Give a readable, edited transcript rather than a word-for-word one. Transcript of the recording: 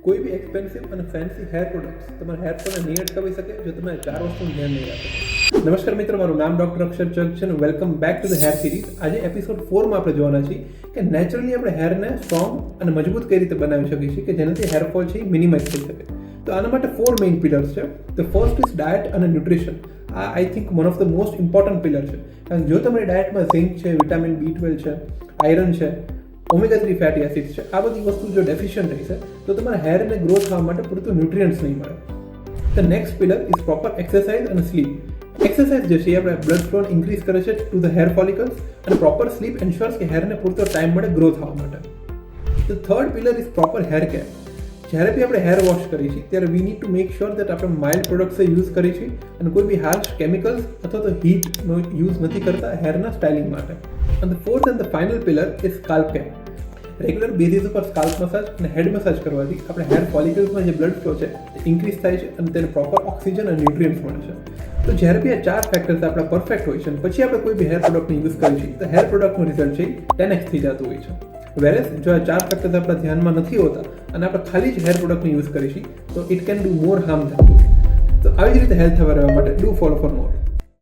કોઈ બી એક્સપેન્સિવ અને fancy hair products તમારા હેર ફોલને નહીં અટકાવી શકે જો તમે 4 વસ્તુનું ધ્યાન નહીં રાખો. નમસ્કાર મિત્રો, મારું નામ ડૉક્ટર અક્ષર ચગ છે અને welcome back to the hair series. આજે એપિસોડ 4માં આપણે જોવાના છીએ કે નેચરલી આપણે હેરને સ્ટ્રોંગ અને મજબૂત કઈ રીતે બનાવી શકીએ છીએ કે જેનાથી હેર ફોલ છે એ મિનિમાઇઝ થઈ શકે. તો આના માટે 4 મેઇન પિલર્સ છે. ધ ફર્સ્ટ ઇઝ ડાયટ અને ન્યુટ્રિશન. આ I think one of the most important pillar છે, કારણ કે જો તમારી ડાયટમાં ઝિંક છે, વિટામિન B12 છે, આયરન છે, ઓમેગા-3 ફેટી એસિડ્સ છે, આ બધી વસ્તુ જો ડેફિશિયન્ટ રહેશે તો તમારા હેરને ગ્રો થવા માટે પૂરતું ન્યુટ્રિયન્ટ્સ નહીં મળે. The next pillar is proper exercise અને સ્લીપ. એક્સરસાઇઝ જે છે એ આપણે બ્લડ ફ્લોને ઇન્ક્રીઝ કરે છે ટુ ધ હેર ફોલિકલ્સ, અને પ્રોપર સ્લીપ એન્શ્યોર્સ કે હેરને પૂરતો ટાઈમ મળે ગ્રો થવા માટે. The third pillar is proper hair care. જ્યારે બી આપણે હેર વોશ કરીએ છીએ ત્યારે we need to make sure that આપણે માઇલ્ડ પ્રોડક્ટ્સ યુઝ કરીએ છીએ અને કોઈ બી હાર્શ કેમિકલ્સ અથવા તો હીટનો યુઝ નથી કરતા હેરના સ્ટાઇલિંગ માટે. અને the fourth and the final pillar is scalp care. Regular basis ઉપર સ્કાલ્પ મસાજ અને હેડ મસાજ કરવાથી આપણે હેર ફોલિકલ્સમાં જે બ્લડ ફ્લો છે તે ઇન્ક્રીઝ થાય છે અને તેને પ્રોપર ઓક્સિજન અને ન્યુટ્રિયન્ટ્સ મળે છે. તો જ્યારે બી આ 4 ફેક્ટર્સ આપણા પરફેક્ટ હોય છે અને પછી આપણે કોઈ બી હેર પ્રોડક્ટને યુઝ કરીએ છીએ તો હેર પ્રોડક્ટનું રિઝલ્ટ છે 10x થઈ જતું હોય છે. વેરેસ જો આ 4 ફેક્ટર્સ આપણા ધ્યાનમાં નથી હોતા અને આપણે ખાલી જ હેર પ્રોડક્ટને યુઝ કરીએ છીએ તો it can do more harm than good. તો આવી જ રીતે હેલ્થ અવેર રહેવા માટે ડુ ફોલો ફોર મોર.